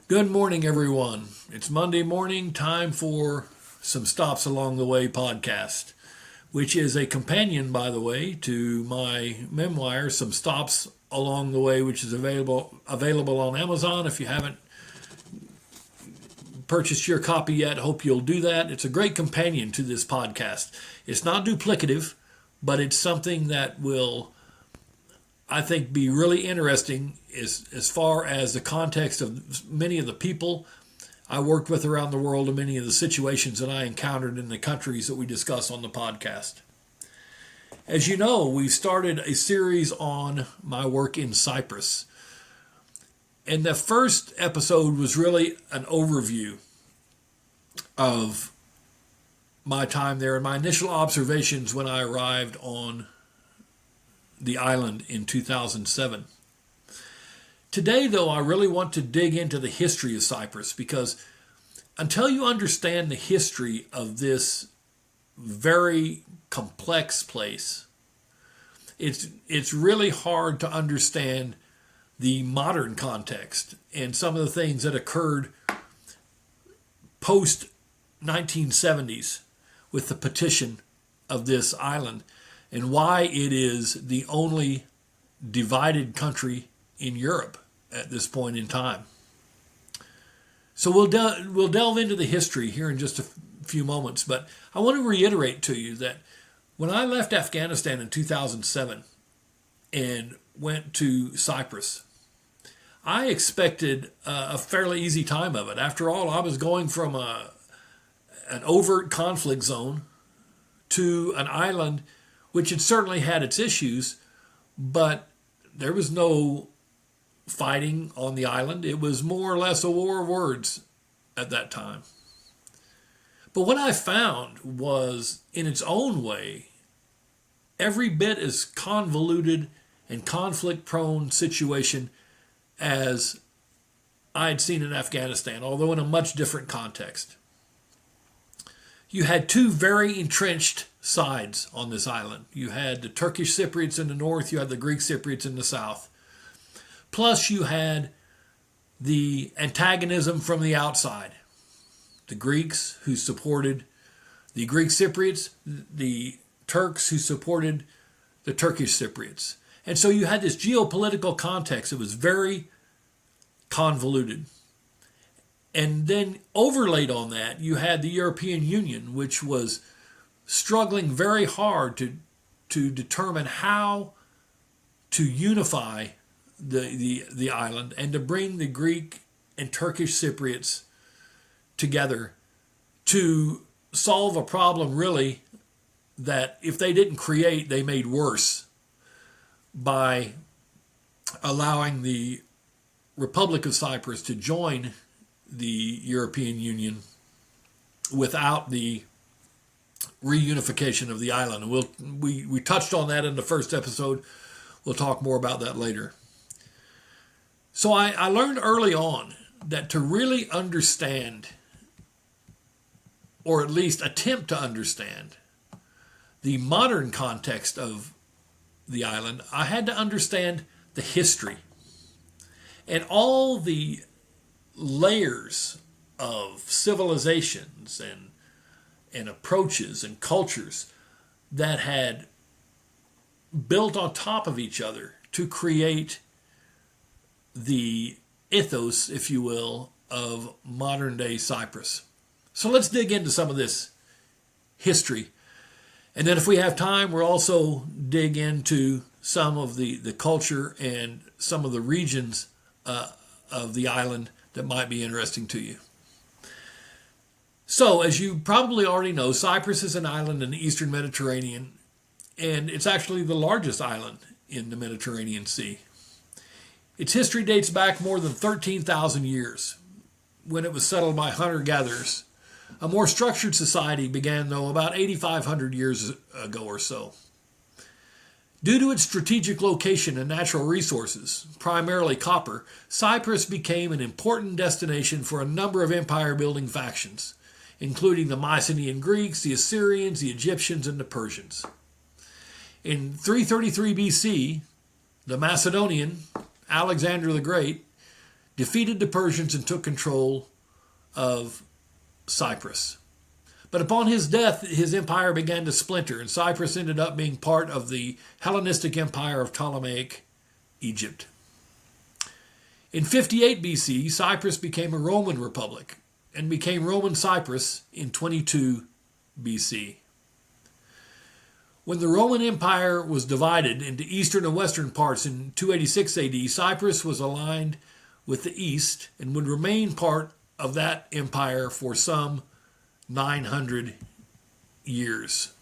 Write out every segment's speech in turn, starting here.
Good morning, everyone. It's Monday morning, time for some Stops Along the Way podcast, which is a companion, by the way, to my memoir, Some Stops Along the Way, which is available on Amazon. If you haven't purchased your copy yet, hope you'll do that. It's a great companion to this podcast. It's not duplicative, but it's something that will, I think, be really interesting as far as the context of many of the people I worked with around the world and many of the situations that I encountered in the countries that we discuss on the podcast. As you know, we started a series on my work in Cyprus. And the first episode was really an overview of my time there and my initial observations when I arrived on the island in 2007. Today, though, I really want to dig into the history of Cyprus because until you understand the history of this very complex place, it's really hard to understand the modern context and some of the things that occurred post 1970s with the partition of this island and why it is the only divided country in Europe at this point in time. So we'll delve into the history here in just a few moments, but I want to reiterate to you that when I left Afghanistan in 2007 and went to Cyprus, I expected a fairly easy time of it. After all, I was going from an overt conflict zone to an island which had certainly had its issues, but there was no fighting on the island. It was more or less a war of words at that time. But what I found was, in its own way, every bit as convoluted and conflict-prone situation as I'd seen in Afghanistan, although in a much different context. You had two very entrenched sides on this island. You had the Turkish Cypriots in the north, you had the Greek Cypriots in the south. Plus you had the antagonism from the outside. The Greeks who supported the Greek Cypriots, the Turks who supported the Turkish Cypriots. And so you had this geopolitical context that was very convoluted. And then overlaid on that, you had the European Union, which was struggling very hard to determine how to unify the island and to bring the Greek and Turkish Cypriots together to solve a problem really that if they didn't create, they made worse by allowing the Republic of Cyprus to join the European Union without the reunification of the island. And we touched on that in the first episode. We'll talk more about that later. So I learned early on that to really understand, or at least attempt to understand, the modern context of the island, I had to understand the history and all the layers of civilizations and approaches and cultures that had built on top of each other to create the ethos, if you will, of modern day Cyprus. So let's dig into some of this history. And then if we have time, we'll also dig into some of the culture and some of the regions of the island that might be interesting to you. So, as you probably already know, Cyprus is an island in the Eastern Mediterranean, and it's actually the largest island in the Mediterranean Sea. Its history dates back more than 13,000 years, when it was settled by hunter-gatherers. A more structured society began, though, about 8,500 years ago or so. Due to its strategic location and natural resources, primarily copper, Cyprus became an important destination for a number of empire-building factions, including the Mycenaean Greeks, the Assyrians, the Egyptians, and the Persians. In 333 BC, the Macedonian Alexander the Great defeated the Persians and took control of Cyprus. But upon his death, his empire began to splinter, and Cyprus ended up being part of the Hellenistic Empire of Ptolemaic Egypt. In 58 BC, Cyprus became a Roman republic and became Roman Cyprus in 22 BC. When the Roman Empire was divided into eastern and western parts in 286 AD, Cyprus was aligned with the east and would remain part of that empire for some 900 years.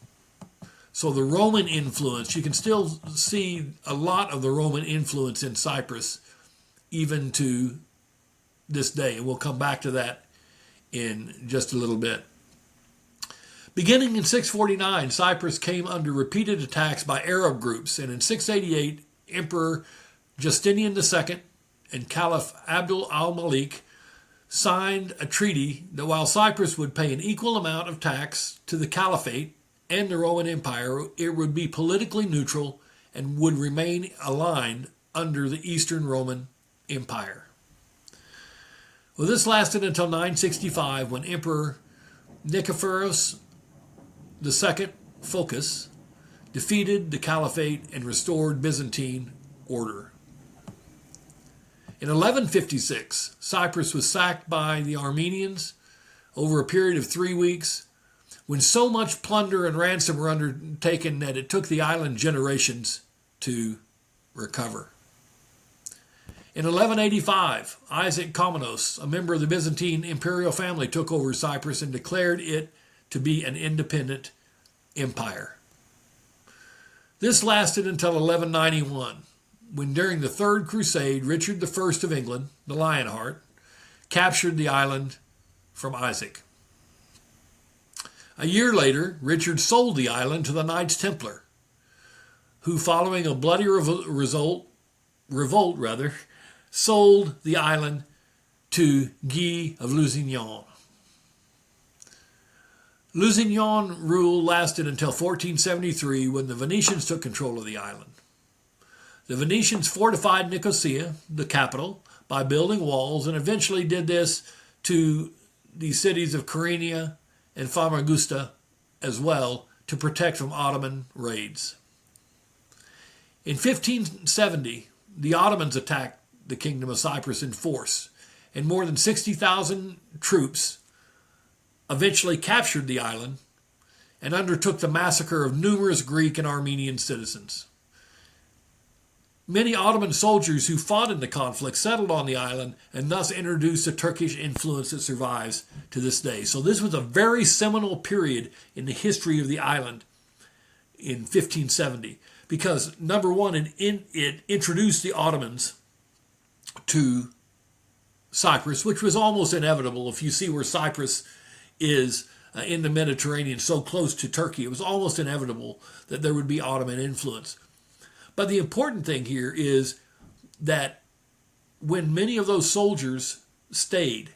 So the Roman influence, you can still see a lot of the Roman influence in Cyprus even to this day. And we'll come back to that in just a little bit. Beginning in 649, Cyprus came under repeated attacks by Arab groups, and in 688, Emperor Justinian II and Caliph Abdul al-Malik signed a treaty that while Cyprus would pay an equal amount of tax to the Caliphate and the Roman Empire, it would be politically neutral and would remain aligned under the Eastern Roman Empire. Well, this lasted until 965 when Emperor Nicephorus II Phocas defeated the Caliphate and restored Byzantine order. In 1156, Cyprus was sacked by the Armenians over a period of 3 weeks, when so much plunder and ransom were undertaken that it took the island generations to recover. In 1185, Isaac Komnenos, a member of the Byzantine imperial family, took over Cyprus and declared it to be an independent empire. This lasted until 1191, when during the Third Crusade, Richard I of England, the Lionheart, captured the island from Isaac. A year later, Richard sold the island to the Knights Templar, who, following a bloody revolt, sold the island to Guy of Lusignan. Lusignan rule lasted until 1473, when the Venetians took control of the island. The Venetians fortified Nicosia, the capital, by building walls, and eventually did this to the cities of Kyrenia and Famagusta as well, to protect from Ottoman raids. In 1570, the Ottomans attacked the Kingdom of Cyprus in force, and more than 60,000 troops eventually captured the island and undertook the massacre of numerous Greek and Armenian citizens. Many Ottoman soldiers who fought in the conflict settled on the island and thus introduced the Turkish influence that survives to this day. So this was a very seminal period in the history of the island in 1570, because number one, it introduced the Ottomans to Cyprus, which was almost inevitable. If you see where Cyprus is in the Mediterranean, so close to Turkey, it was almost inevitable that there would be Ottoman influence. But the important thing here is that when many of those soldiers stayed,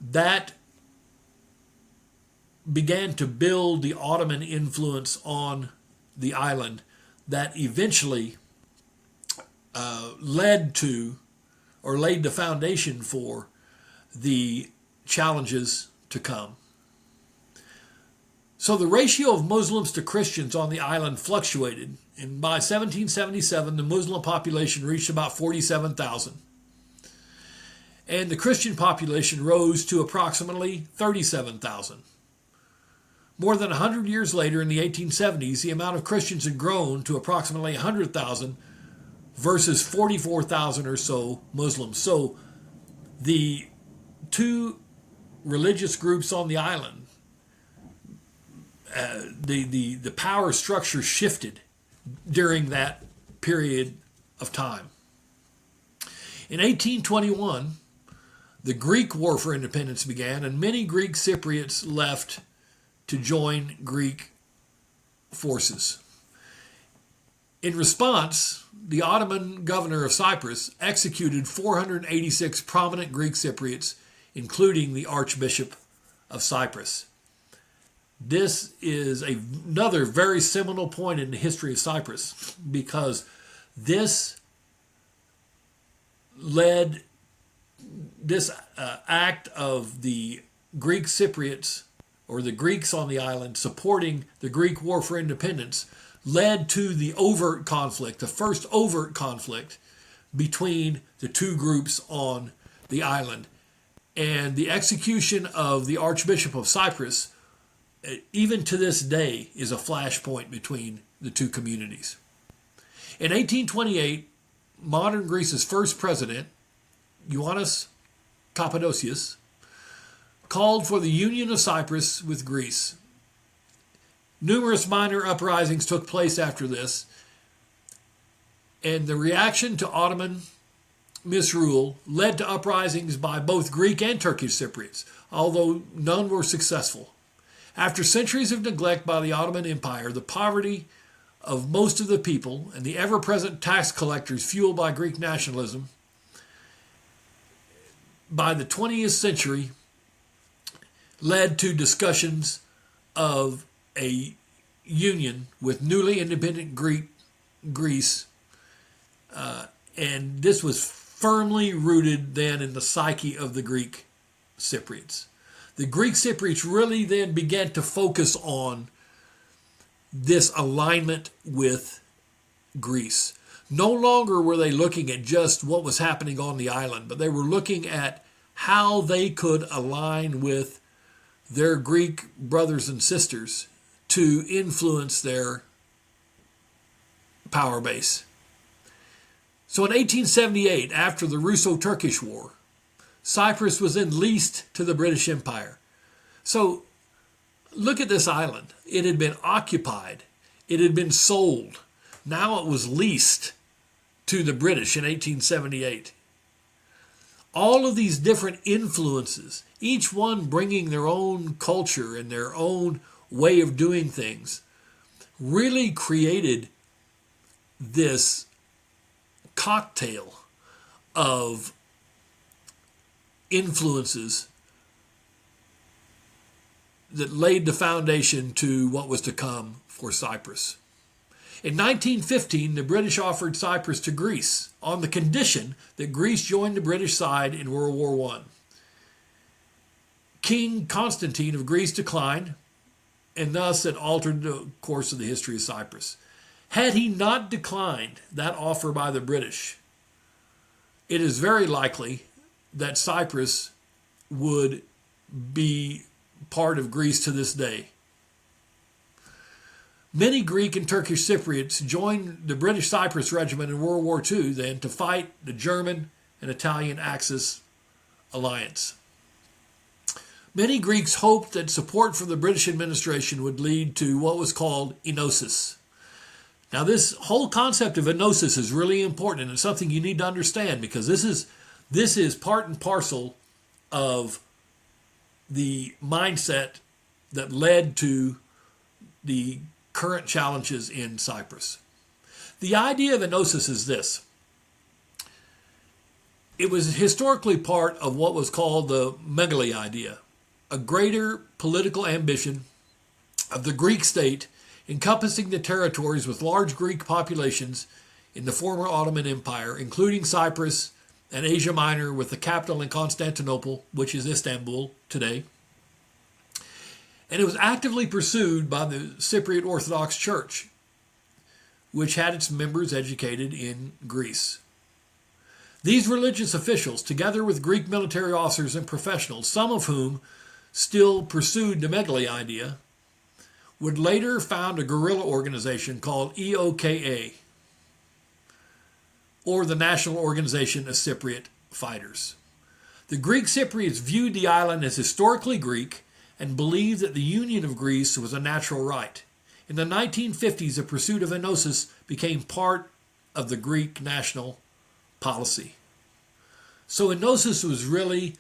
that began to build the Ottoman influence on the island that eventually led to, or laid the foundation for, the challenges to come. So the ratio of Muslims to Christians on the island fluctuated, and by 1777 the Muslim population reached about 47,000, and the Christian population rose to approximately 37,000. More than 100 years later, in the 1870s, the amount of Christians had grown to approximately 100,000 versus 44,000 or so Muslims. So the two religious groups on the island, the power structure shifted during that period of time. In 1821, the Greek War for Independence began, and many Greek Cypriots left to join Greek forces. In response, the Ottoman governor of Cyprus executed 486 prominent Greek Cypriots, including the Archbishop of Cyprus. This is another very seminal point in the history of Cyprus, because this led this act of the Greek Cypriots, or the Greeks on the island, supporting the Greek War for Independence, led to the overt conflict, the first overt conflict between the two groups on the island. And the execution of the Archbishop of Cyprus, even to this day, is a flashpoint between the two communities. In 1828, modern Greece's first president, Ioannis Kappadocious, called for the union of Cyprus with Greece. Numerous minor uprisings took place after this, and the reaction to Ottoman misrule led to uprisings by both Greek and Turkish Cypriots, although none were successful. After centuries of neglect by the Ottoman Empire, the poverty of most of the people, and the ever-present tax collectors fueled by Greek nationalism, by the 20th century led to discussions of a union with newly independent Greece, and this was firmly rooted then in the psyche of the Greek Cypriots. The Greek Cypriots really then began to focus on this alignment with Greece. No longer were they looking at just what was happening on the island, but they were looking at how they could align with their Greek brothers and sisters to influence their power base. So in 1878, after the Russo-Turkish War, Cyprus was then leased to the British Empire. So look at this island. It had been occupied. It had been sold. Now it was leased to the British in 1878. All of these different influences, each one bringing their own culture and their own way of doing things, really created this cocktail of influences that laid the foundation to what was to come for Cyprus. In 1915, the British offered Cyprus to Greece on the condition that Greece joined the British side in World War I. King Constantine of Greece declined, and thus it altered the course of the history of Cyprus. Had he not declined that offer by the British, it is very likely that Cyprus would be part of Greece to this day. Many Greek and Turkish Cypriots joined the British Cyprus Regiment in World War II then to fight the German and Italian Axis alliance. Many Greeks hoped that support from the British administration would lead to what was called enosis. Now, this whole concept of enosis is really important, and it's something you need to understand, because this is part and parcel of the mindset that led to the current challenges in Cyprus. The idea of enosis is this. It was historically part of what was called the megali idea, a greater political ambition of the Greek state encompassing the territories with large Greek populations in the former Ottoman Empire, including Cyprus and Asia Minor, with the capital in Constantinople, which is Istanbul today. And it was actively pursued by the Cypriot Orthodox Church, which had its members educated in Greece. These religious officials, together with Greek military officers and professionals, some of whom still pursued the megali idea, would later found a guerrilla organization called EOKA, or the National Organization of Cypriot Fighters. The Greek Cypriots viewed the island as historically Greek and believed that the union of Greece was a natural right. In the 1950s, the pursuit of enosis became part of the Greek national policy. So enosis was really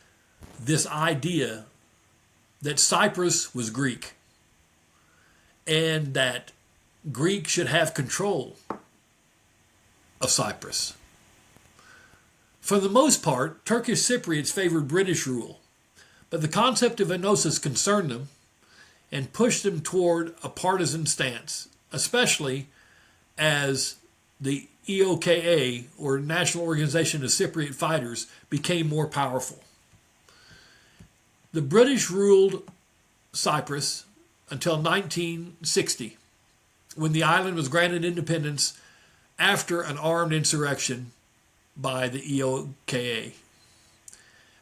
this idea that Cyprus was Greek and that Greek should have control of Cyprus. For the most part, Turkish Cypriots favored British rule, but the concept of enosis concerned them and pushed them toward a partisan stance, especially as the EOKA, or National Organization of Cypriot Fighters, became more powerful. The British ruled Cyprus until 1960, when the island was granted independence after an armed insurrection by the EOKA.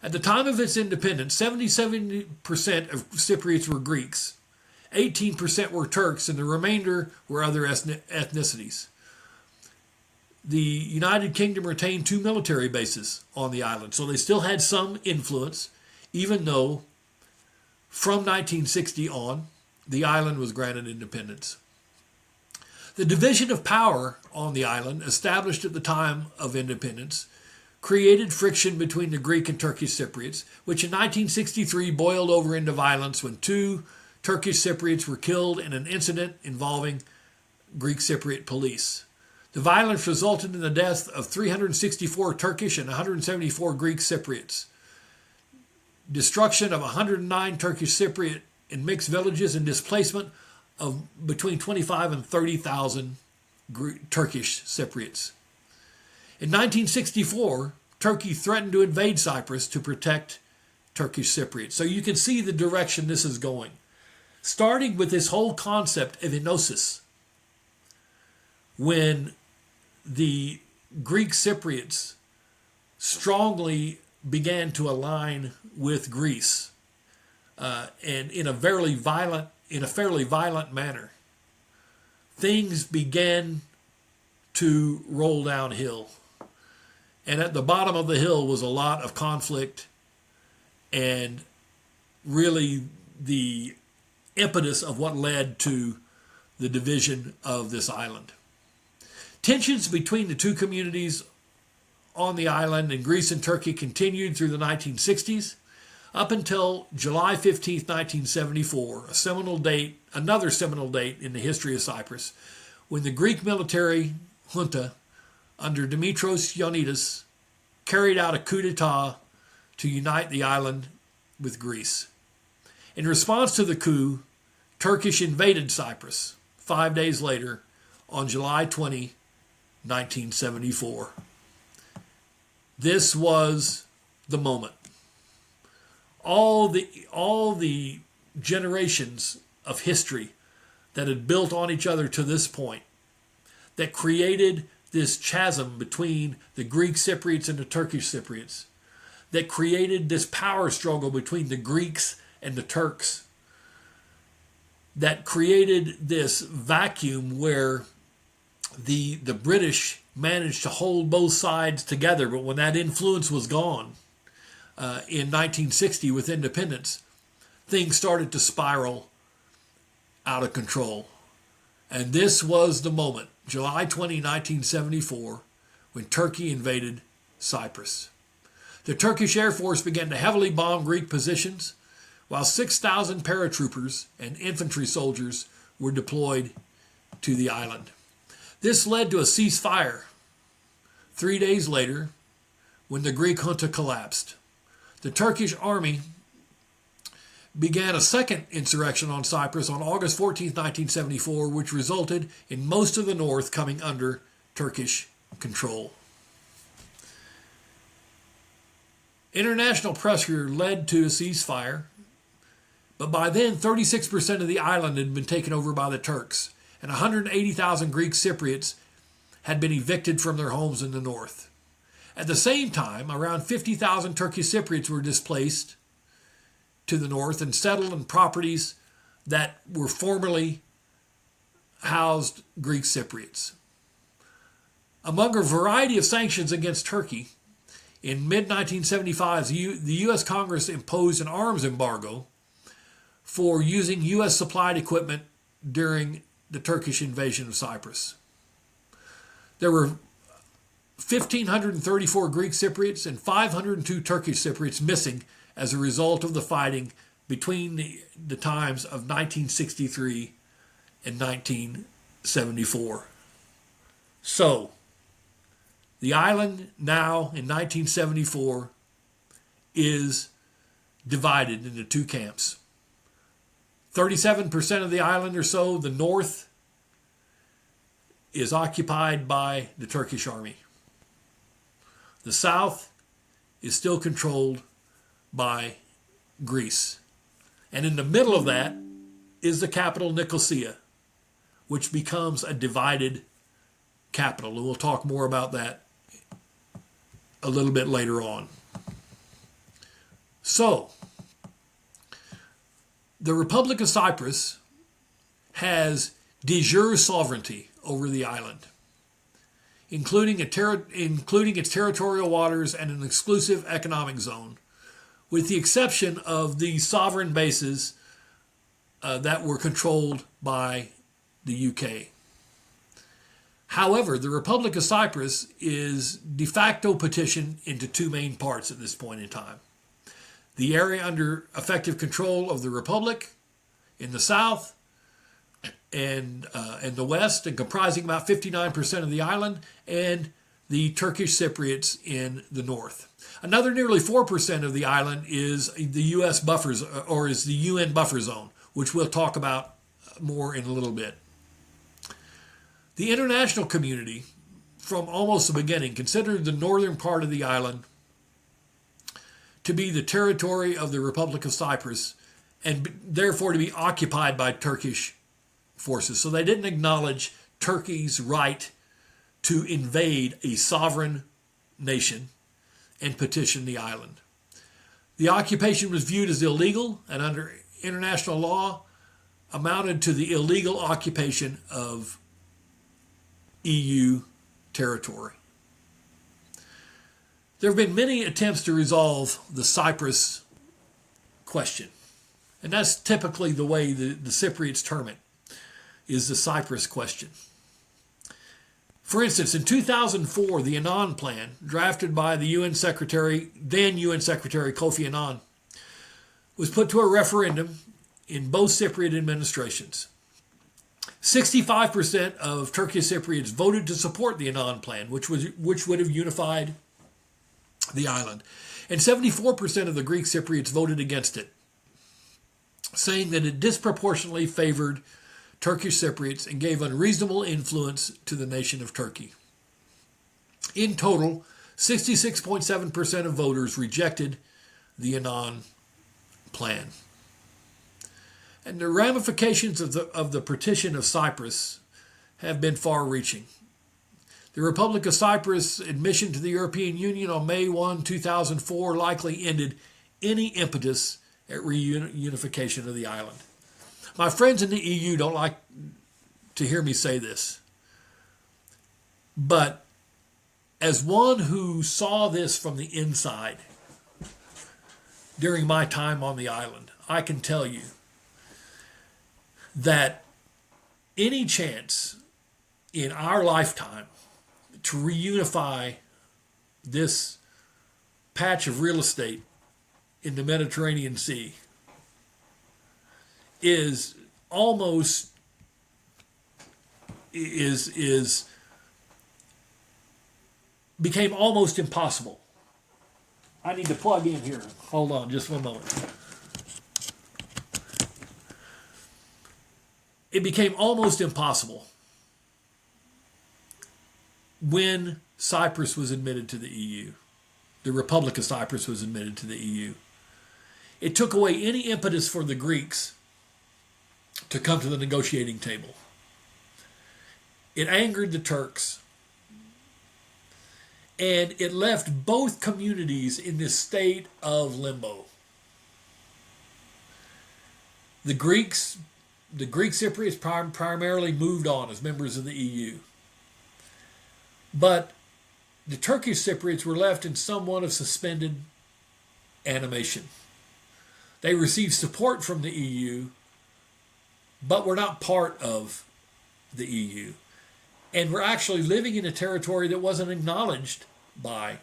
At the time of its independence, 77% of Cypriots were Greeks, 18% were Turks, and the remainder were other ethnicities. The United Kingdom retained 2 military bases on the island, so they still had some influence, even though from 1960 on, the island was granted independence. The division of power on the island, established at the time of independence, created friction between the Greek and Turkish Cypriots, which in 1963 boiled over into violence when 2 Turkish Cypriots were killed in an incident involving Greek Cypriot police. The violence resulted in the death of 364 Turkish and 174 Greek Cypriots, destruction of 109 Turkish Cypriot in mixed villages, and displacement of between 25 and 30,000 Turkish Cypriots. In 1964, Turkey threatened to invade Cyprus to protect Turkish Cypriots. So you can see the direction this is going. Starting with this whole concept of enosis, when the Greek Cypriots strongly began to align with Greece, and in a fairly violent manner, things began to roll downhill. And at the bottom of the hill was a lot of conflict and really the impetus of what led to the division of this island. Tensions between the 2 communities on the island in Greece and Turkey continued through the 1960s up until July 15, 1974, another seminal date in the history of Cyprus, when the Greek military junta under Dimitros Ioannidis carried out a coup d'etat to unite the island with Greece. In response to the coup, Turkish invaded Cyprus 5 days later on July 20, 1974. This was the moment. All the generations of history that had built on each other to this point, that created this chasm between the Greek Cypriots and the Turkish Cypriots, that created this power struggle between the Greeks and the Turks, that created this vacuum where the British managed to hold both sides together, but when that influence was gone in 1960 with independence, things started to spiral out of control. And this was the moment, July 20, 1974, when Turkey invaded Cyprus. The Turkish Air Force began to heavily bomb Greek positions, while 6,000 paratroopers and infantry soldiers were deployed to the island. This led to a ceasefire 3 days later when the Greek junta collapsed. The Turkish army began a second insurrection on Cyprus on August 14, 1974, which resulted in most of the north coming under Turkish control. International pressure led to a ceasefire, but by then 36% of the island had been taken over by the Turks, and 180,000 Greek Cypriots had been evicted from their homes in the north. At the same time, around 50,000 Turkish Cypriots were displaced to the north and settled in properties that were formerly housed Greek Cypriots. Among a variety of sanctions against Turkey, in mid-1975, the U.S. Congress imposed an arms embargo for using U.S. supplied equipment during the Turkish invasion of Cyprus. There were 1,534 Greek Cypriots and 502 Turkish Cypriots missing as a result of the fighting between the times of 1963 and 1974. So, the island now in 1974 is divided into 2 camps. 37% of the island or so, the north, is occupied by the Turkish army. The south is still controlled by Greece. And in the middle of that is the capital Nicosia, which becomes a divided capital. And we'll talk more about that a little bit later on. So, the Republic of Cyprus has de jure sovereignty over the island, including its territorial waters and an exclusive economic zone, with the exception of the sovereign bases that were controlled by the UK. However, the Republic of Cyprus is de facto partitioned into two main parts at this point in time. The area under effective control of the Republic in the south and the west, and comprising about 59% of the island, and the Turkish Cypriots in the north. Another nearly 4% of the island is the U.S. buffers, or is the UN buffer zone, which we'll talk about more in a little bit. The international community, from almost the beginning, considered the northern part of the island to be the territory of the Republic of Cyprus, and therefore to be occupied by Turkish forces. So they didn't acknowledge Turkey's right to invade a sovereign nation and partition the island. The occupation was viewed as illegal, and under international law amounted to the illegal occupation of EU territory. There have been many attempts to resolve the Cyprus question, and that's typically the way the Cypriots term it, is the Cyprus question. For instance, in 2004, the Annan Plan, drafted by the then UN Secretary Kofi Annan, was put to a referendum in both Cypriot administrations. 65% of Turkish Cypriots voted to support the Annan Plan, which would have unified the island. And 74% of the Greek Cypriots voted against it, saying that it disproportionately favored Turkish Cypriots and gave unreasonable influence to the nation of Turkey. In total, 66.7% of voters rejected the Annan Plan. And the ramifications of the partition of Cyprus have been far-reaching. The Republic of Cyprus' admission to the European Union on May 1, 2004 likely ended any impetus at reunification of the island. My friends in the EU don't like to hear me say this, but as one who saw this from the inside during my time on the island, I can tell you that any chance in our lifetime to reunify this patch of real estate in the Mediterranean Sea is almost became almost impossible. I need to plug in here. Hold on just one moment. It became almost impossible when Cyprus was admitted to the EU. The Republic of Cyprus was admitted to the EU. It took away any impetus for the Greeks to come to the negotiating table. It angered the Turks. And it left both communities in this state of limbo. The Greek Cypriots primarily moved on as members of the EU. But the Turkish Cypriots were left in somewhat of suspended animation. They received support from the EU, but were not part of the EU, and were actually living in a territory that wasn't acknowledged by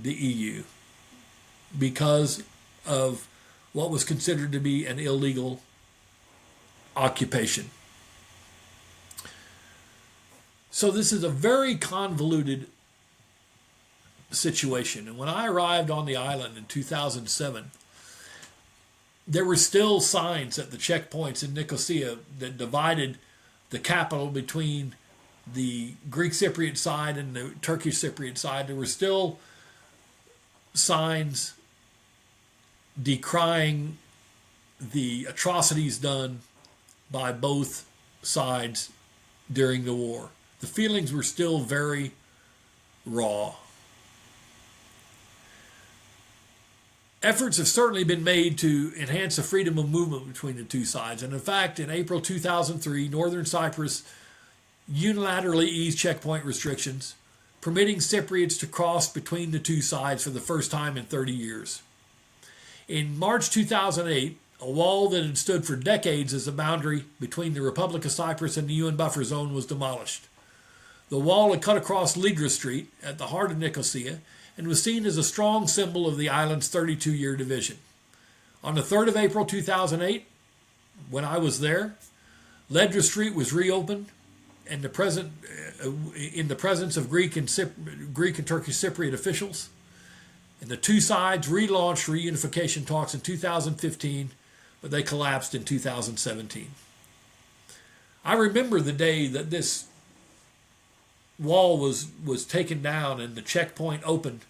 the EU because of what was considered to be an illegal occupation. So this is a very convoluted situation. And when I arrived on the island in 2007, there were still signs at the checkpoints in Nicosia that divided the capital between the Greek Cypriot side and the Turkish Cypriot side, there were still signs decrying the atrocities done by both sides during the war. The feelings were still very raw. Efforts have certainly been made to enhance the freedom of movement between the two sides. And in fact, in April 2003, northern Cyprus unilaterally eased checkpoint restrictions, permitting Cypriots to cross between the two sides for the first time in 30 years. In March 2008, a wall that had stood for decades as a boundary between the Republic of Cyprus and the UN buffer zone was demolished. The wall had cut across Ligra Street at the heart of Nicosia and was seen as a strong symbol of the island's 32-year division. On the 3rd of April 2008, when I was there, Ledra Street was reopened and in the presence of Greek and Turkish Cypriot officials. And the two sides relaunched reunification talks in 2015, but they collapsed in 2017. I remember the day that this wall was taken down and the checkpoint opened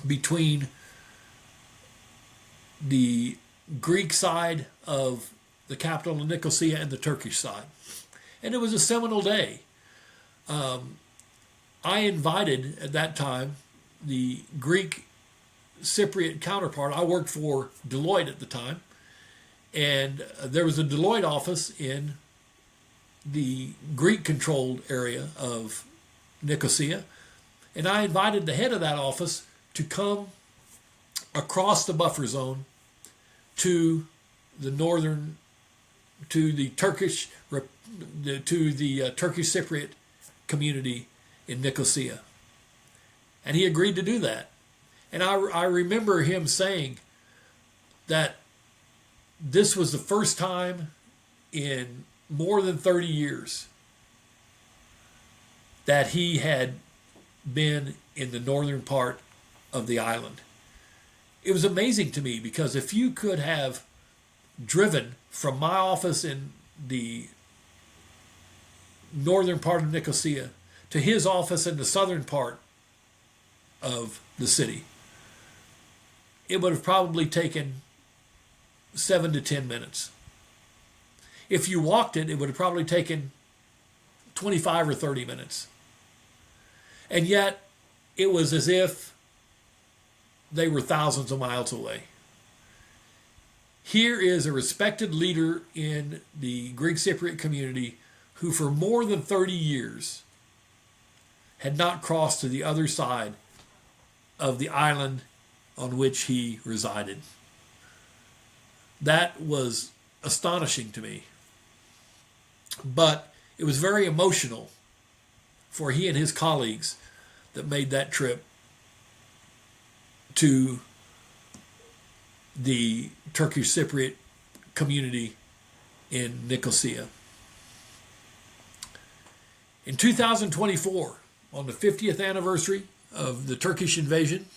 between the Greek side of the capital of Nicosia and the Turkish side. And it was a seminal day. I invited, at that time, the Greek Cypriot counterpart. I worked for Deloitte at the time, and there was a Deloitte office in the Greek-controlled area of Nicosia, and I invited the head of that office to come across the buffer zone to the Turkish Cypriot community in Nicosia, and he agreed to do that. And I remember him saying that this was the first time in more than 30 years that he had been in the northern part of the island. It was amazing to me, because if you could have driven from my office in the northern part of Nicosia to his office in the southern part of the city, it would have probably taken 7 to 10 minutes. If you walked it, it would have probably taken 25 or 30 minutes. And yet, it was as if they were thousands of miles away. Here is a respected leader in the Greek Cypriot community who for more than 30 years had not crossed to the other side of the island on which he resided. That was astonishing to me. But it was very emotional for he and his colleagues that made that trip to the Turkish Cypriot community in Nicosia. In 2024, on the 50th anniversary of the Turkish invasion,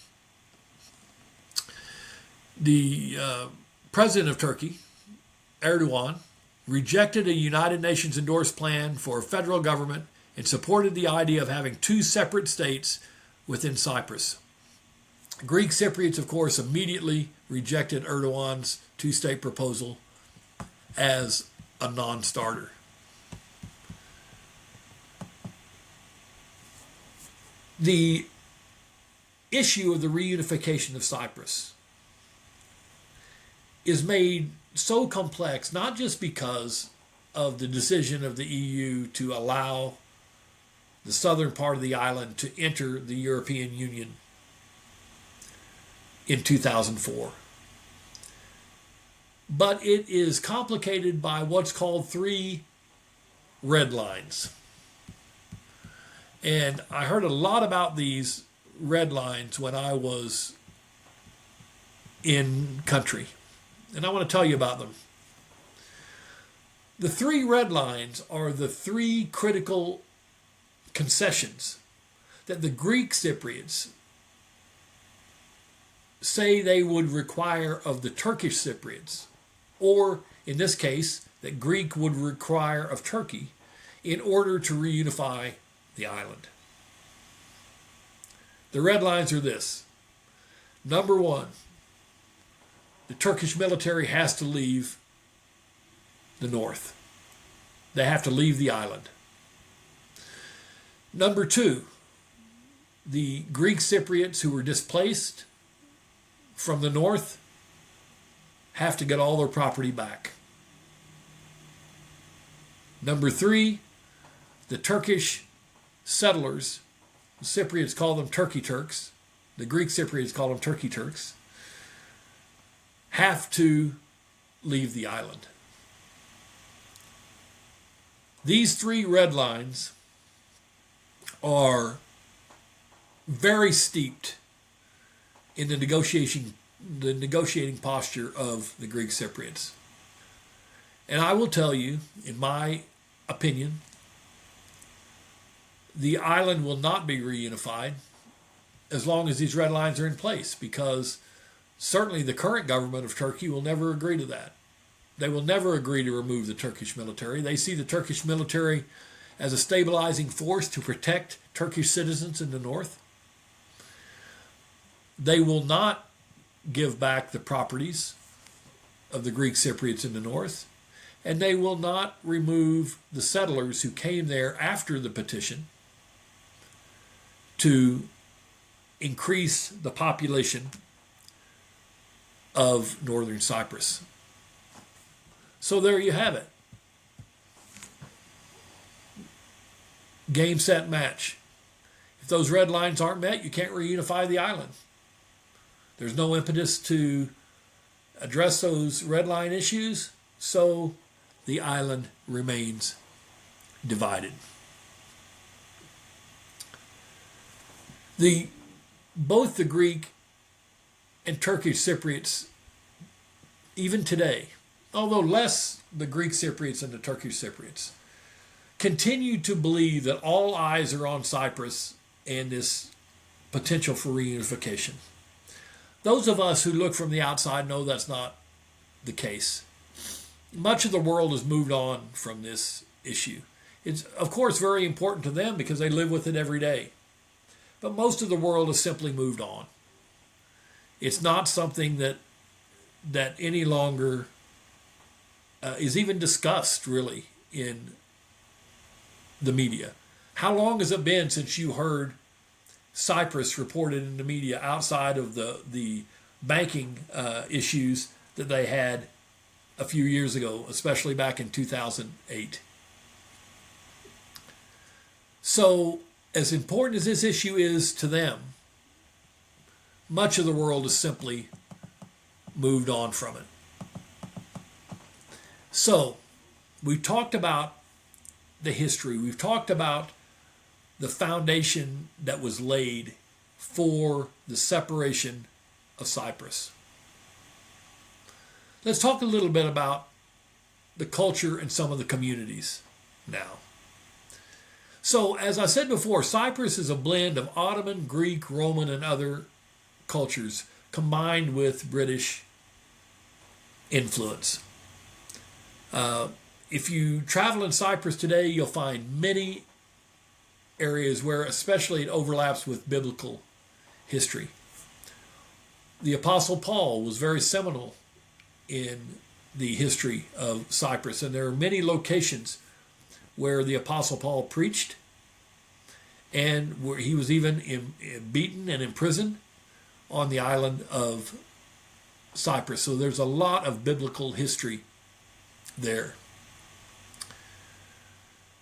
the president of Turkey, Erdogan, rejected a United Nations endorsed plan for a federal government and supported the idea of having two separate states within Cyprus. Greek Cypriots, of course, immediately rejected Erdogan's two-state proposal as a non-starter. The issue of the reunification of Cyprus is made so complex, not just because of the decision of the EU to allow the southern part of the island to enter the European Union in 2004. But it is complicated by what's called 3 red lines. And I heard a lot about these red lines when I was in country. And I want to tell you about them. The 3 red lines are the 3 critical concessions that the Greek Cypriots say they would require of the Turkish Cypriots, or in this case, that Greek would require of Turkey, in order to reunify the island. The red lines are this. Number one, the Turkish military has to leave the north. They have to leave the island. Number two, the Greek Cypriots who were displaced from the north have to get all their property back. Number three, the Turkish settlers, the Cypriots call them Turkey Turks, the Greek Cypriots call them Turkey Turks, have to leave the island. These three red lines are very steeped in the negotiating posture of the Greek Cypriots. And I will tell you, in my opinion, the island will not be reunified as long as these red lines are in place, because certainly the current government of Turkey will never agree to that. They will never agree to remove the Turkish military. They see the Turkish military as a stabilizing force to protect Turkish citizens in the north. They will not give back the properties of the Greek Cypriots in the north, and they will not remove the settlers who came there after the partition to increase the population of northern Cyprus. So there you have it. Game, set, match. If those red lines aren't met, you can't reunify the island. There's no impetus to address those red line issues, so the island remains divided. Both the Greek and Turkish Cypriots, even today, although less the Greek Cypriots and the Turkish Cypriots, continue to believe that all eyes are on Cyprus and this potential for reunification. Those of us who look from the outside know that's not the case. Much of the world has moved on from this issue. It's, of course, very important to them because they live with it every day. But most of the world has simply moved on. It's not something that any longer is even discussed, really, in the media. How long has it been since you heard Cyprus reported in the media outside of the banking issues that they had a few years ago, especially back in 2008? So, as important as this issue is to them, much of the world has simply moved on from it. So, we've talked about the history. We've talked about the foundation that was laid for the separation of Cyprus. Let's talk a little bit about the culture and some of the communities now. So, as I said before, Cyprus is a blend of Ottoman, Greek, Roman, and other cultures combined with British influence. If you travel in Cyprus today, you'll find many areas where especially it overlaps with biblical history. The Apostle Paul was very seminal in the history of Cyprus, and there are many locations where the Apostle Paul preached and where he was even beaten and imprisoned on the island of Cyprus. So there's a lot of biblical history there.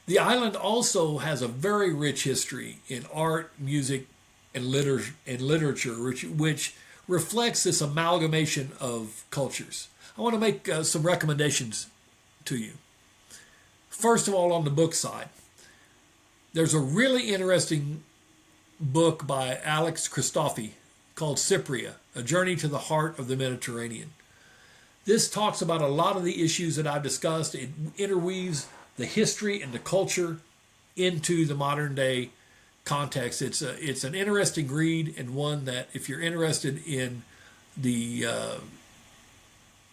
The island also has a very rich history in art, music, and literature, which reflects this amalgamation of cultures. I want to make some recommendations to you. First of all, on the book side, there's a really interesting book by Alex Christofi called Cypria, A Journey to the Heart of the Mediterranean. This talks about a lot of the issues that I've discussed. It interweaves the history and the culture into the modern day context. It's an interesting read, and one that if you're interested in the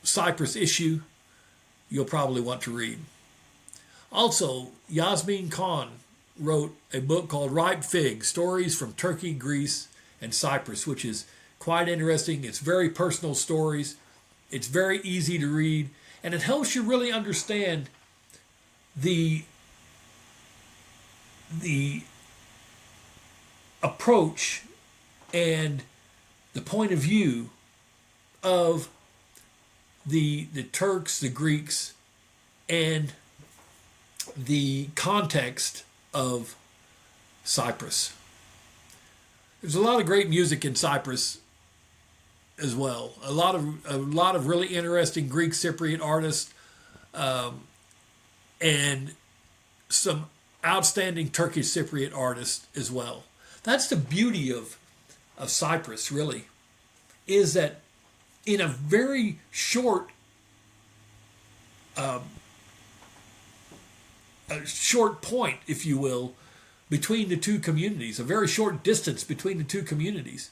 Cyprus issue, you'll probably want to read. Also, Yasmin Khan wrote a book called Ripe Figs, Stories from Turkey, Greece, and Cyprus, which is quite interesting. It's very personal stories. It's very easy to read, and it helps you really understand the approach and the point of view of the Turks, the Greeks, and the context of Cyprus. There's a lot of great music in Cyprus as well. A lot of really interesting Greek Cypriot artists, and some outstanding Turkish Cypriot artists as well. That's the beauty of Cyprus, really, is that in a very short point, if you will, between the two communities, a very short distance between the two communities,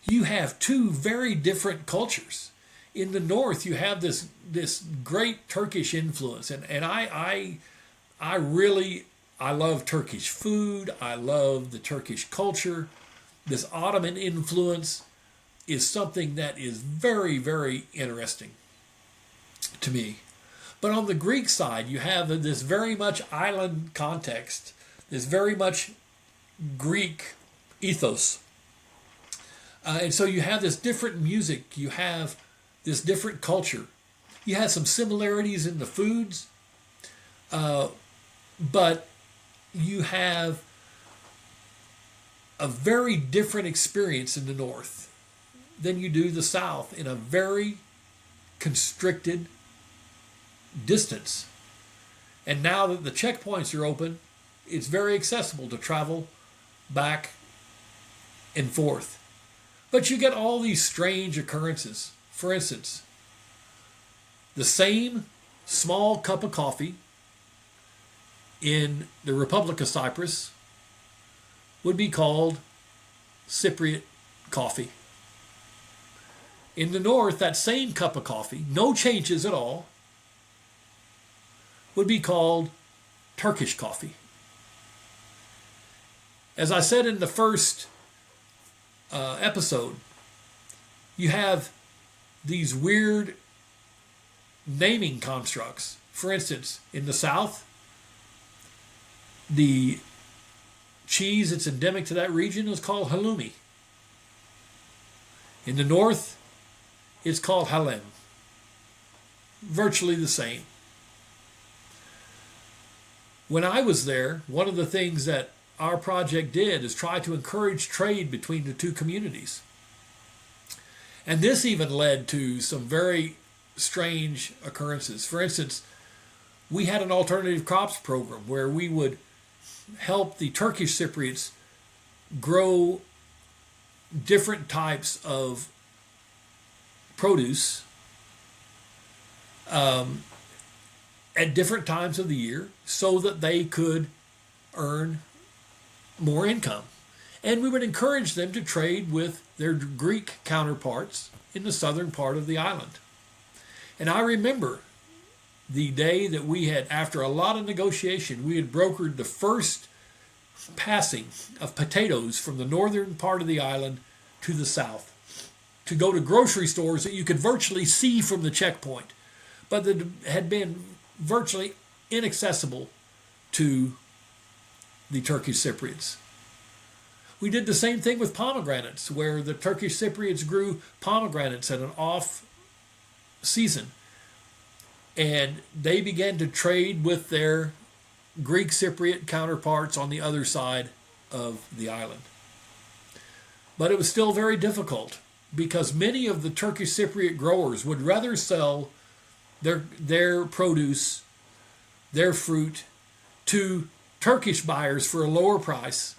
you have two very different cultures. In the north, you have this great Turkish influence, and I love Turkish food. I love the Turkish culture. This Ottoman influence is something that is very, very interesting to me. But on the Greek side, you have this very much island context, this very much Greek ethos. And so you have this different music, you have this different culture. You have some similarities in the foods, but you have a very different experience in the north than you do the south, in a very constricted distance. And now that the checkpoints are open, it's very accessible to travel back and forth. But you get all these strange occurrences. For instance, the same small cup of coffee in the Republic of Cyprus would be called Cypriot coffee. In the north, that same cup of coffee, no changes at all, would be called Turkish coffee. As I said in the first episode, you have these weird naming constructs. For instance, in the south, the cheese that's endemic to that region is called halloumi. In the north, it's called halem. Virtually the same. When I was there, one of the things that our project did is try to encourage trade between the two communities. And this even led to some very strange occurrences. For instance, we had an alternative crops program where we would help the Turkish Cypriots grow different types of produce at different times of the year so that they could earn more income. And we would encourage them to trade with their Greek counterparts in the southern part of the island. And I remember the day that we had, after a lot of negotiation, we had brokered the first passing of potatoes from the northern part of the island to the south, to go to grocery stores that you could virtually see from the checkpoint, but that had been virtually inaccessible to the Turkish Cypriots. We did the same thing with pomegranates, where the Turkish Cypriots grew pomegranates at an off season. And they began to trade with their Greek Cypriot counterparts on the other side of the island. But it was still very difficult because many of the Turkish Cypriot growers would rather sell their produce, their fruit, to Turkish buyers for a lower price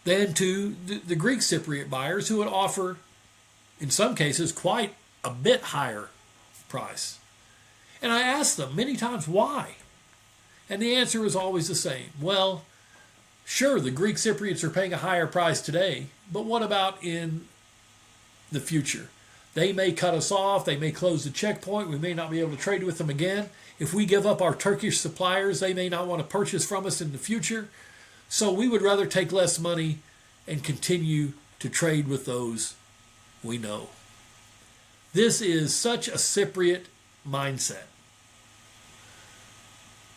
than to the Greek Cypriot buyers, who would offer, in some cases, quite a bit higher price. And I asked them many times why. And the answer was always the same. Well, sure, the Greek Cypriots are paying a higher price today, but what about in the future? They may cut us off. They may close the checkpoint. We may not be able to trade with them again. If we give up our Turkish suppliers, they may not want to purchase from us in the future. So we would rather take less money and continue to trade with those we know. This is such a Cypriot mindset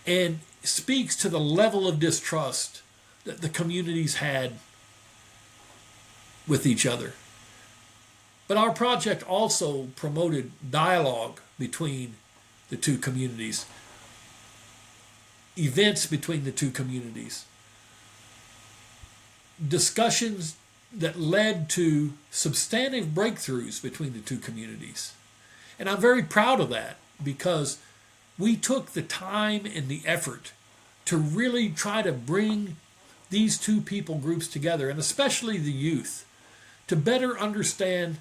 and speaks to the level of distrust that the communities had with each other. But our project also promoted dialogue between the two communities, events between the two communities, discussions that led to substantive breakthroughs between the two communities. And I'm very proud of that because we took the time and the effort to really try to bring these two people groups together, and especially the youth, to better understand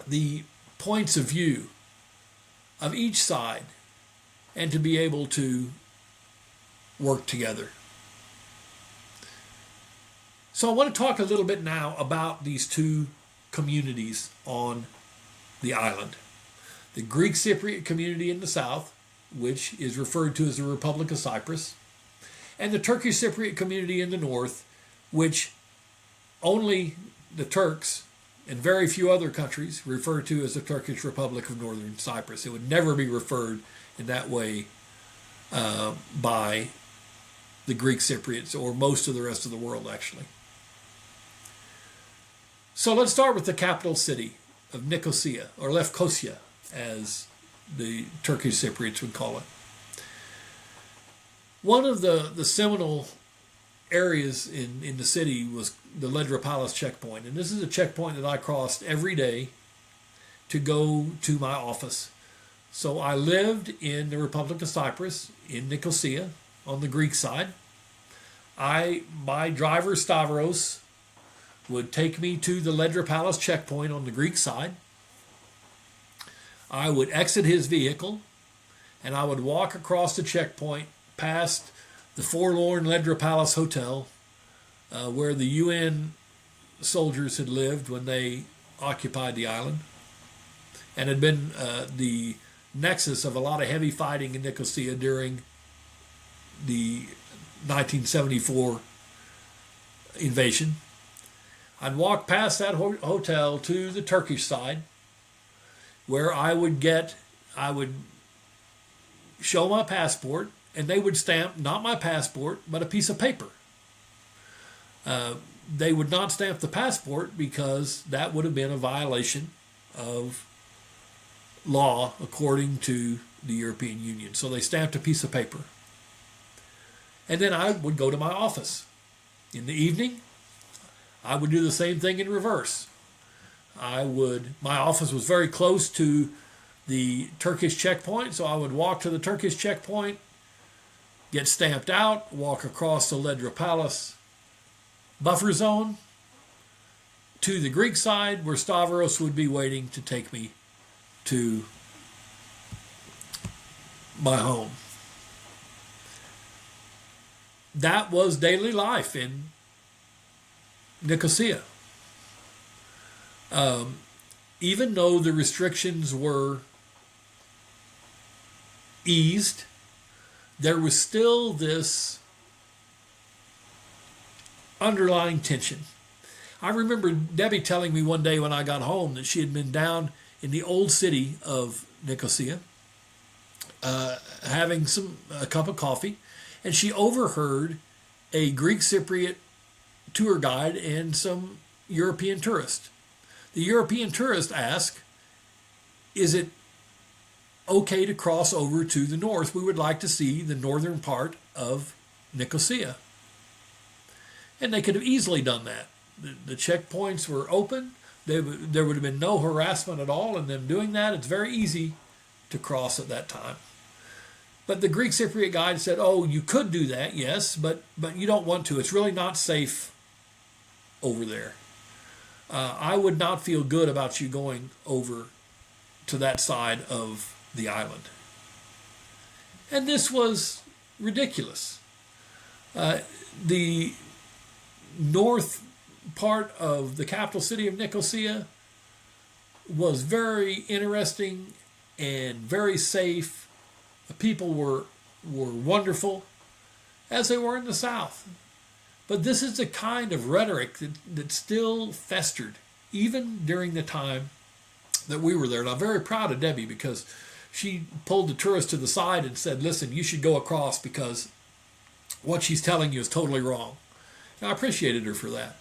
the points of view of each side and to be able to work together. So I want to talk a little bit now about these two communities on the island. The Greek Cypriot community in the south, which is referred to as the Republic of Cyprus, and the Turkish Cypriot community in the north, which only the Turks and very few other countries refer to as the Turkish Republic of Northern Cyprus. It would never be referred in that way by the Greek Cypriots or most of the rest of the world, actually. So let's start with the capital city of Nicosia, or Lefkosia, as the Turkish Cypriots would call it. One of the seminal areas in the city was the Ledra Palace checkpoint. And this is a checkpoint that I crossed every day to go to my office. So I lived in the Republic of Cyprus, in Nicosia, on the Greek side. My driver, Stavros, would take me to the Ledra Palace checkpoint on the Greek side. I would exit his vehicle, and I would walk across the checkpoint past the forlorn Ledra Palace Hotel, where the UN soldiers had lived when they occupied the island, and had been the nexus of a lot of heavy fighting in Nicosia during the 1974 invasion. I'd walk past that hotel to the Turkish side, where I would show my passport, and they would stamp not my passport, but a piece of paper. They would not stamp the passport because that would have been a violation of law according to the European Union. So they stamped a piece of paper. And then I would go to my office. In the evening, I would do the same thing in reverse. My office was very close to the Turkish checkpoint, so I would walk to the Turkish checkpoint, get stamped out, walk across the Ledra Palace buffer zone to the Greek side, where Stavros would be waiting to take me to my home. That was daily life in Nicosia. Even though the restrictions were eased, there was still this underlying tension. I remember Debbie telling me one day when I got home that she had been down in the old city of Nicosia having a cup of coffee, and she overheard a Greek Cypriot tour guide and some European tourists. The European tourist asked, "Is it okay to cross over to the north? We would like to see the northern part of Nicosia." And they could have easily done that. The checkpoints were open. There would have been no harassment at all in them doing that. It's very easy to cross at that time. But the Greek Cypriot guide said, "Oh, you could do that, yes, but you don't want to. It's really not safe over there. I would not feel good about you going over to that side of the island." And this was ridiculous. The north part of the capital city of Nicosia was very interesting and very safe. The people were wonderful, as they were in the South. But this is the kind of rhetoric that still festered, even during the time that we were there. And I'm very proud of Debbie because she pulled the tourists to the side and said, listen, you should go across because what she's telling you is totally wrong. And I appreciated her for that.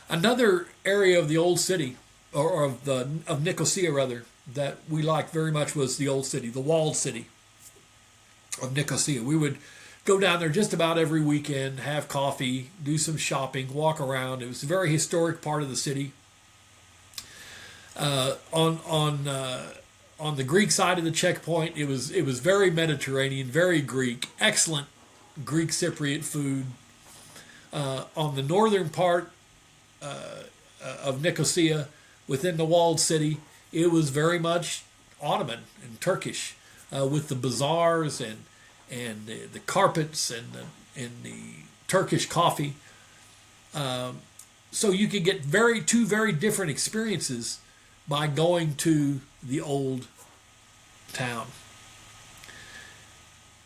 Another area of the old city, or of Nicosia rather, that we liked very much was the old city, the walled city of Nicosia. We would go down there just about every weekend, have coffee, do some shopping, walk around. It was a very historic part of the city. On the Greek side of the checkpoint, it was very Mediterranean, very Greek, excellent Greek Cypriot food. On the northern part of Nicosia, within the walled city, it was very much Ottoman and Turkish, with the bazaars and the carpets and the Turkish coffee. So you could get two very different experiences by going to the old town.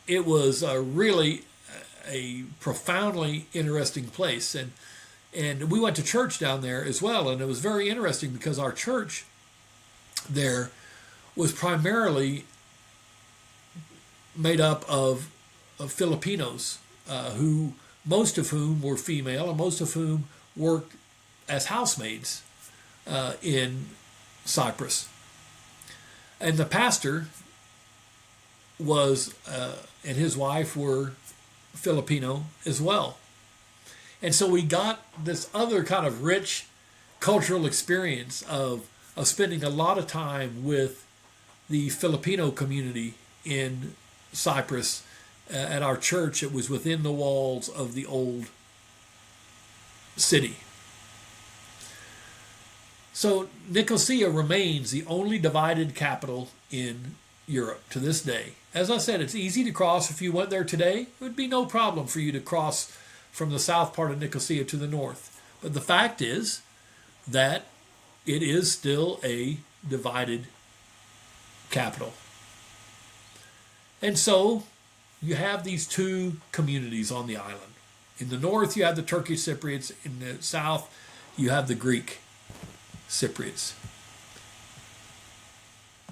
It was really a profoundly interesting place, and we went to church down there as well, and it was very interesting because our church there was primarily made up of Filipinos, who most of whom were female and most of whom worked as housemaids in Cyprus. And the pastor was and his wife were Filipino as well. And so we got this other kind of rich cultural experience of spending a lot of time with the Filipino community in Cyprus at our church. It was within the walls of the old city. So Nicosia remains the only divided capital in Europe to this day. As I said, it's easy to cross. If you went there today, it would be no problem for you to cross from the south part of Nicosia to the north. But the fact is that it is still a divided capital. And so you have these two communities on the island. In the north, you have the Turkish Cypriots. In the south, you have the Greek Cypriots.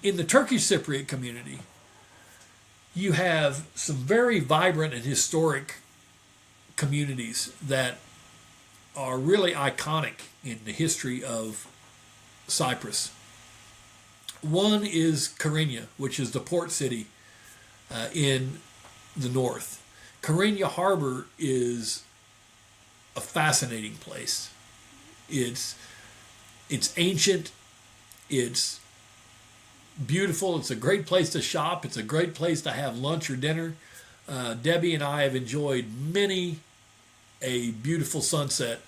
In the Turkish Cypriot community, you have some very vibrant and historic communities that are really iconic in the history of Cyprus. One is Kyrenia, which is the port city in the north. Kyrenia Harbor is a fascinating place. It's ancient, it's beautiful, it's a great place to shop, it's a great place to have lunch or dinner. Debbie and I have enjoyed many a beautiful sunset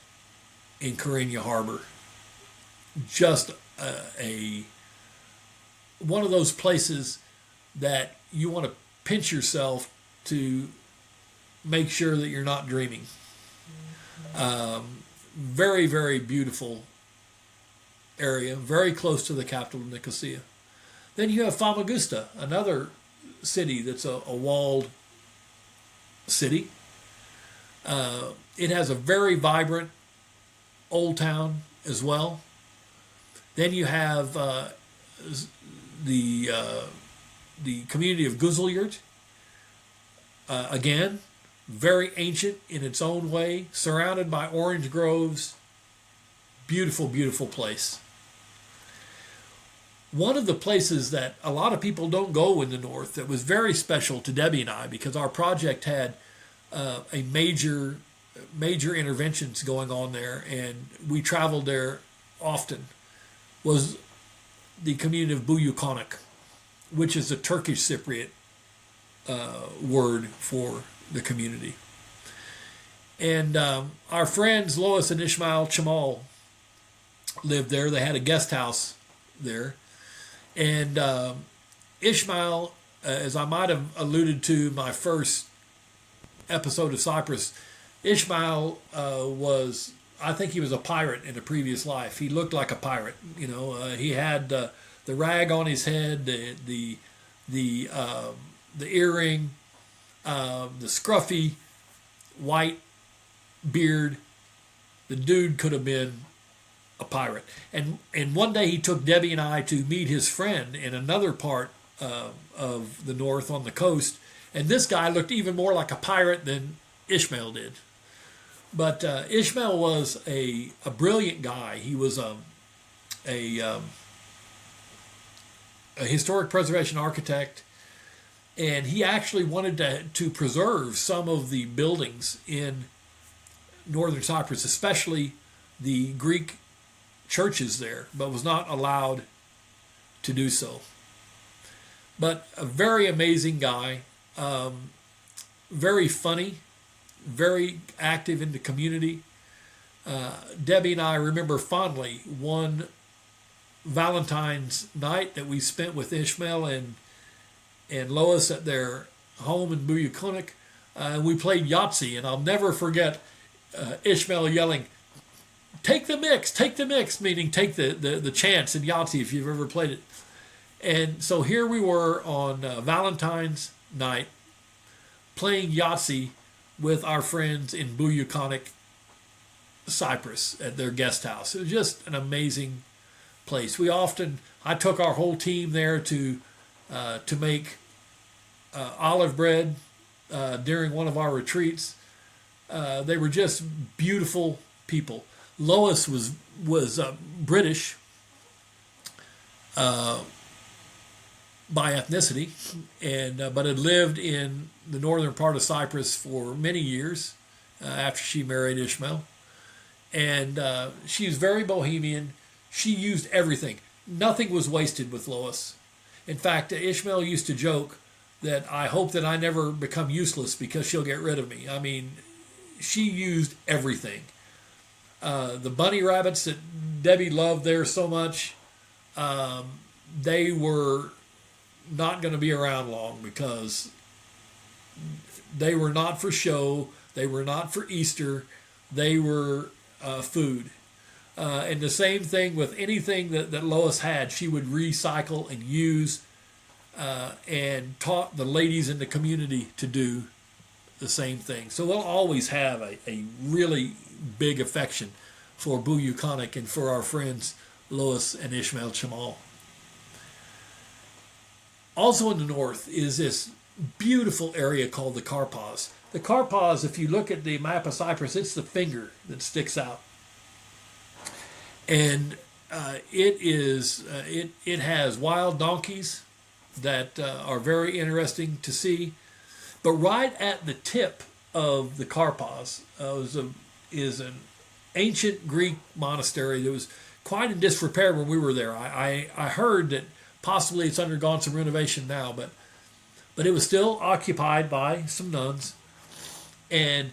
in Kyrenia Harbor. Just one of those places that you want to pinch yourself to make sure that you're not dreaming. Very, very beautiful area, very close to the capital of Nicosia. Then you have Famagusta, another city that's a walled city. It has a very vibrant old town as well. Then you have the community of Guzeljert. Again, very ancient in its own way, surrounded by orange groves. Beautiful, beautiful place. One of the places that a lot of people don't go in the north that was very special to Debbie and I, because our project had a major interventions going on there, and we traveled there often, was the community of Buyukonik, which is a Turkish Cypriot word for the community. And our friends Lois and Ishmael Chamal lived there. They had a guest house there. And Ishmael, as I might have alluded to my first episode of Cyprus, Ishmael was I think he was a pirate in a previous life. He looked like a pirate. He had the rag on his head, the earring, the scruffy white beard. The dude could have been a pirate. And one day he took Debbie and I to meet his friend in another part of the north on the coast. And this guy looked even more like a pirate than Ishmael did. But Ishmael was a brilliant guy. He was a historic preservation architect, and he actually wanted to preserve some of the buildings in northern Cyprus, especially the Greek churches there, but was not allowed to do so. But a very amazing guy, very funny, very active in the community. Debbie and I remember fondly one Valentine's night that we spent with Ishmael and Lois at their home in Buyukonik. We played Yahtzee, and I'll never forget Ishmael yelling, take the mix, meaning take the chance in Yahtzee if you've ever played it. And so here we were on Valentine's night playing Yahtzee with our friends in Buyukonik, Cyprus, at their guest house. It was just an amazing place. I took our whole team there to make olive bread during one of our retreats. They were just beautiful people. Lois was British by ethnicity, but had lived in the northern part of Cyprus for many years after she married Ishmael. And she was very bohemian. She used everything. Nothing was wasted with Lois. In fact, Ishmael used to joke that I hope that I never become useless because she'll get rid of me. I mean, she used everything. The bunny rabbits that Debbie loved there so much, they were not going to be around long because they were not for show. They were not for Easter. They were food. And the same thing with anything that Lois had, she would recycle and use, and taught the ladies in the community to do the same thing. So we'll always have a really big affection for Buyukonik and for our friends Lois and Ishmael Chamal. Also in the north is this beautiful area called the Karpaz. The Karpaz, if you look at the map of Cyprus, it's the finger that sticks out. And it has wild donkeys that are very interesting to see. But right at the tip of the Karpaz is an ancient Greek monastery that was quite in disrepair when we were there. I heard that possibly it's undergone some renovation now, but it was still occupied by some nuns, and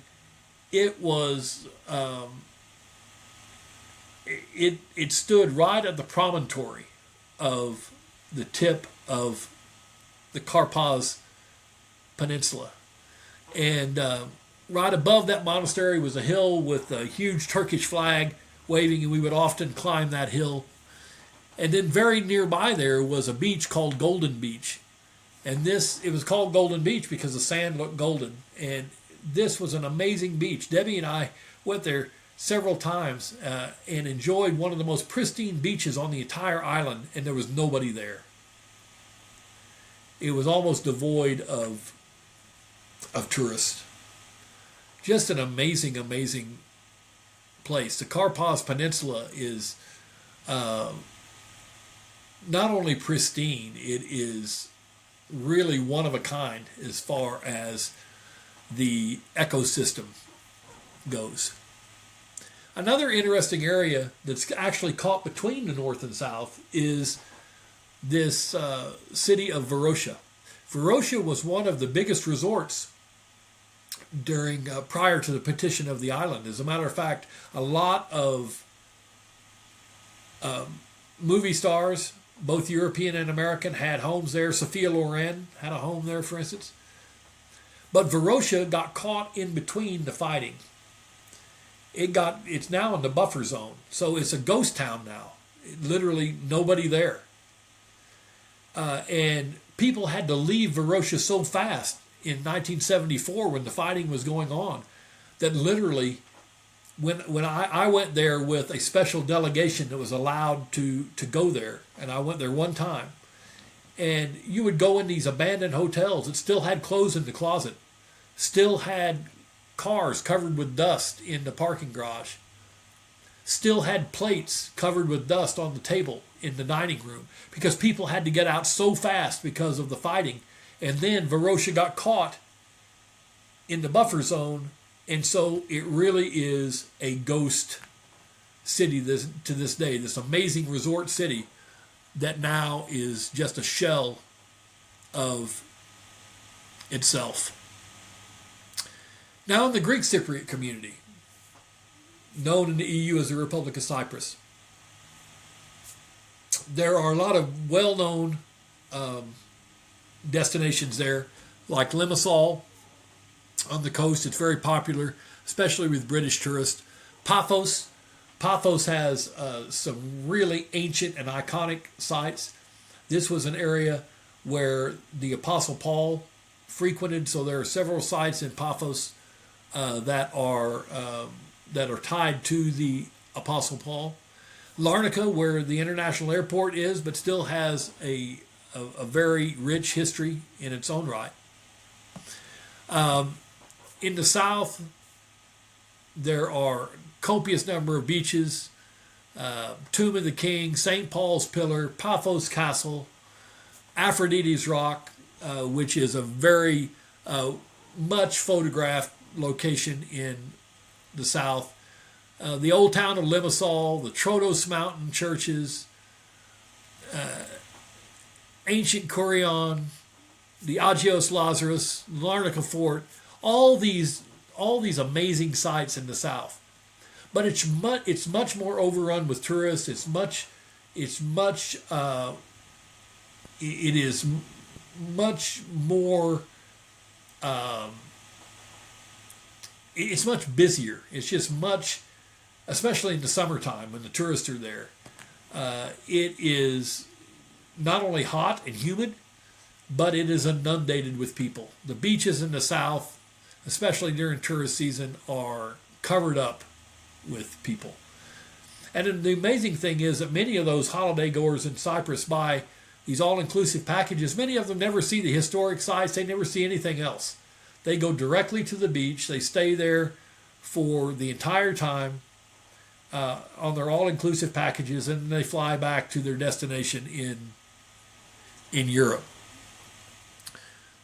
it was it stood right at the promontory of the tip of the Karpaz Peninsula, and right above that monastery was a hill with a huge Turkish flag waving, and we would often climb that hill. And then very nearby there was a beach called Golden Beach. And it was called Golden Beach because the sand looked golden. And this was an amazing beach. Debbie and I went there several times and enjoyed one of the most pristine beaches on the entire island, and there was nobody there. It was almost devoid of tourists. Just an amazing, amazing place. The Karpaz Peninsula is not only pristine, it is really one of a kind as far as the ecosystem goes. Another interesting area that's actually caught between the north and south is this city of Varosha. Varosha was one of the biggest resorts during prior to the partition of the island. As a matter of fact, a lot of movie stars, both European and American, had homes there. Sophia Loren had a home there, for instance. But Varosha got caught in between the fighting. it's now in the buffer zone. So it's a ghost town now. Literally nobody there. And people had to leave Varosha so fast in 1974 when the fighting was going on that literally when I went there with a special delegation that was allowed to go there, and I went there one time, and you would go in these abandoned hotels that still had clothes in the closet, still had cars covered with dust in the parking garage, still had plates covered with dust on the table in the dining room, because people had to get out so fast because of the fighting. And then Varosha got caught in the buffer zone, and so it really is a ghost city to this day, this amazing resort city that now is just a shell of itself. Now in the Greek Cypriot community, known in the EU as the Republic of Cyprus, there are a lot of well-known destinations there, like Limassol on the coast. It's very popular, especially with British tourists. Paphos has some really ancient and iconic sites. This was an area where the Apostle Paul frequented, so there are several sites in Paphos that are tied to the Apostle Paul. Larnaca, where the international airport is, but still has a very rich history in its own right. In the south, there are copious number of beaches, Tomb of the King, St. Paul's Pillar, Paphos Castle, Aphrodite's Rock, which is a very much photographed location in the south. The old town of Limassol, the Troodos Mountain churches, ancient Kurion, the Agios Lazarus, Larnaca Fort, all these amazing sites in the south. But it's much more overrun with tourists. It's much busier. It's just much, especially in the summertime when the tourists are there. It is not only hot and humid, but it is inundated with people. The beaches in the south, especially during tourist season, are covered up with people. And the amazing thing is that many of those holiday goers in Cyprus buy these all-inclusive packages. Many of them never see the historic sites. They never see anything else. They go directly to the beach. They stay there for the entire time on their all-inclusive packages, and they fly back to their destination in Europe.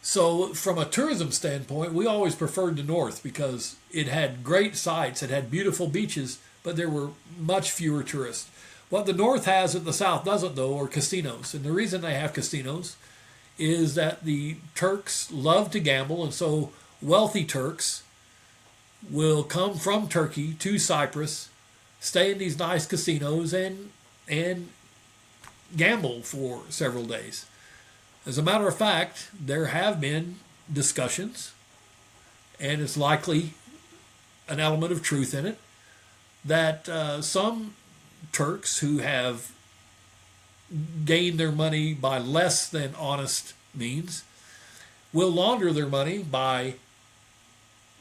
So from a tourism standpoint, we always preferred the north because it had great sights, it had beautiful beaches, but there were much fewer tourists. What the north has that the south doesn't, though, are casinos. And the reason they have casinos is that the Turks love to gamble, and so wealthy Turks will come from Turkey to Cyprus, stay in these nice casinos, and gamble for several days. As a matter of fact, there have been discussions, and it's likely an element of truth in it, that some Turks who have gained their money by less than honest means will launder their money by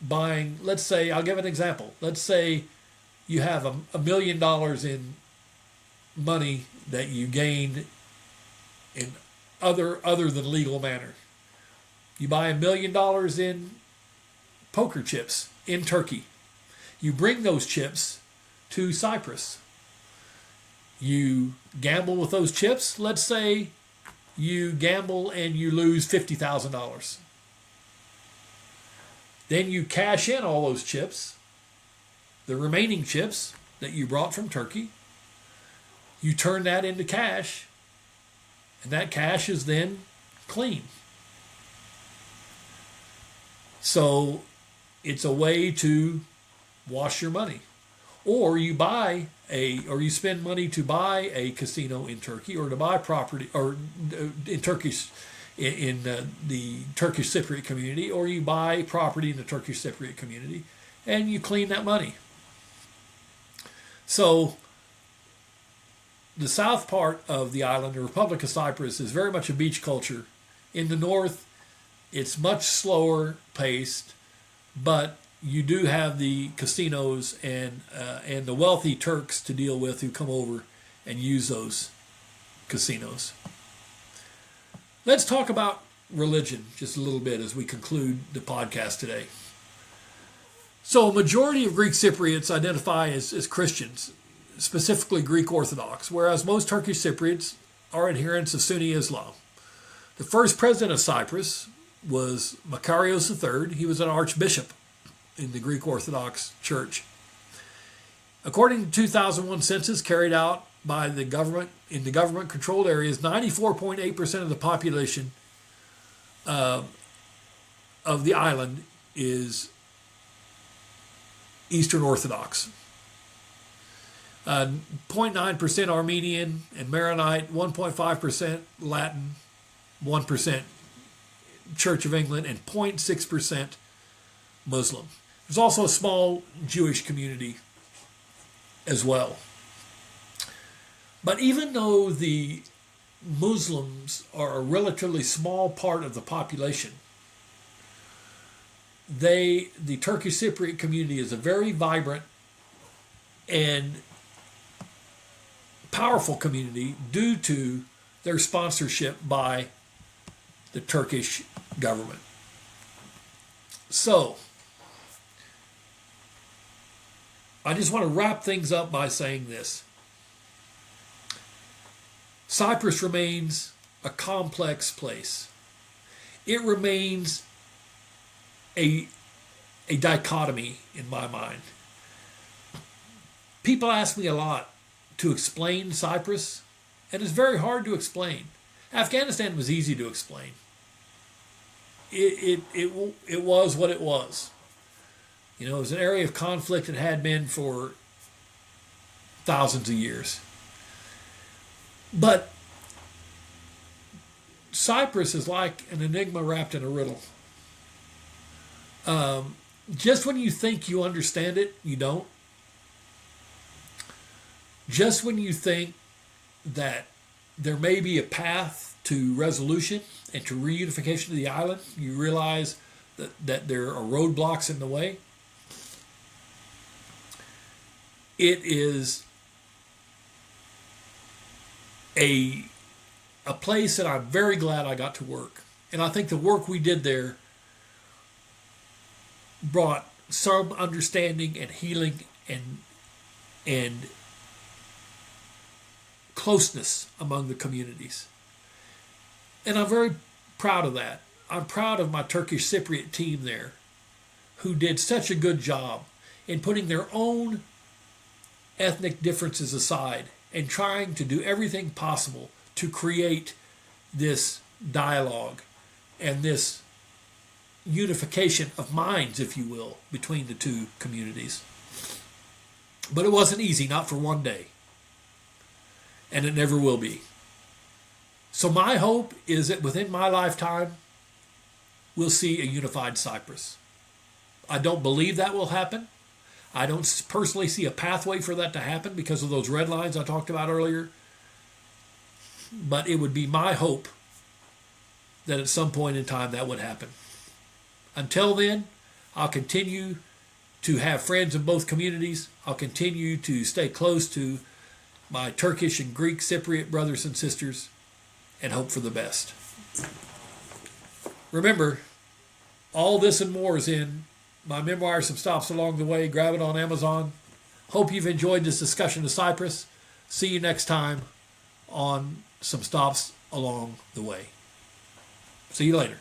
buying, let's say, I'll give an example. Let's say you have $1 million in money that you gained in other than legal manner. You buy $1 million in poker chips in Turkey. You bring those chips to Cyprus. You gamble with those chips. Let's say you gamble and you lose $50,000. Then you cash in all those chips, the remaining chips that you brought from Turkey. You turn that into cash, and that cash is then clean. So it's a way to wash your money. Or you spend money to buy a casino in Turkey, or to buy property, or in Turkish, in the Turkish Cypriot community, or you buy property in the Turkish Cypriot community, and you clean that money. So the south part of the island, the Republic of Cyprus, is very much a beach culture. In the north, it's much slower paced, but you do have the casinos and the wealthy Turks to deal with who come over and use those casinos. Let's talk about religion just a little bit as we conclude the podcast today. So a majority of Greek Cypriots identify as Christians, specifically Greek Orthodox, whereas most Turkish Cypriots are adherents of Sunni Islam. The first president of Cyprus was Makarios III. He was an archbishop in the Greek Orthodox Church. According to the 2001 census carried out by the government in the government-controlled areas, 94.8% of the population of the island is Eastern Orthodox. 0.9% Armenian and Maronite, 1.5% Latin, 1% Church of England, and 0.6% Muslim. There's also a small Jewish community as well. But even though the Muslims are a relatively small part of the population, the Turkish Cypriot community is a very vibrant and powerful community due to their sponsorship by the Turkish government. So, I just want to wrap things up by saying this. Cyprus remains a complex place. It remains a dichotomy in my mind. People ask me a lot to explain Cyprus, and it's very hard to explain. Afghanistan was easy to explain. It was what it was. You know, it was an area of conflict and had been for thousands of years. But Cyprus is like an enigma wrapped in a riddle. Just when you think you understand it, you don't. Just when you think that there may be a path to resolution and to reunification of the island, you realize that there are roadblocks in the way. It is a place that I'm very glad I got to work. And I think the work we did there brought some understanding and healing and closeness among the communities. And I'm very proud of that. I'm proud of my Turkish Cypriot team there who did such a good job in putting their own ethnic differences aside and trying to do everything possible to create this dialogue and this unification of minds, if you will, between the two communities. But it wasn't easy, not for one day. And it never will be. So my hope is that within my lifetime, we'll see a unified Cyprus. I don't believe that will happen. I don't personally see a pathway for that to happen because of those red lines I talked about earlier. But it would be my hope that at some point in time that would happen. Until then, I'll continue to have friends in both communities. I'll continue to stay close to my Turkish and Greek Cypriot brothers and sisters and hope for the best. Remember, all this and more is in my memoir, Some Stops Along the Way. Grab it on Amazon. Hope you've enjoyed this discussion of Cyprus. See you next time on Some Stops Along the Way. See you later.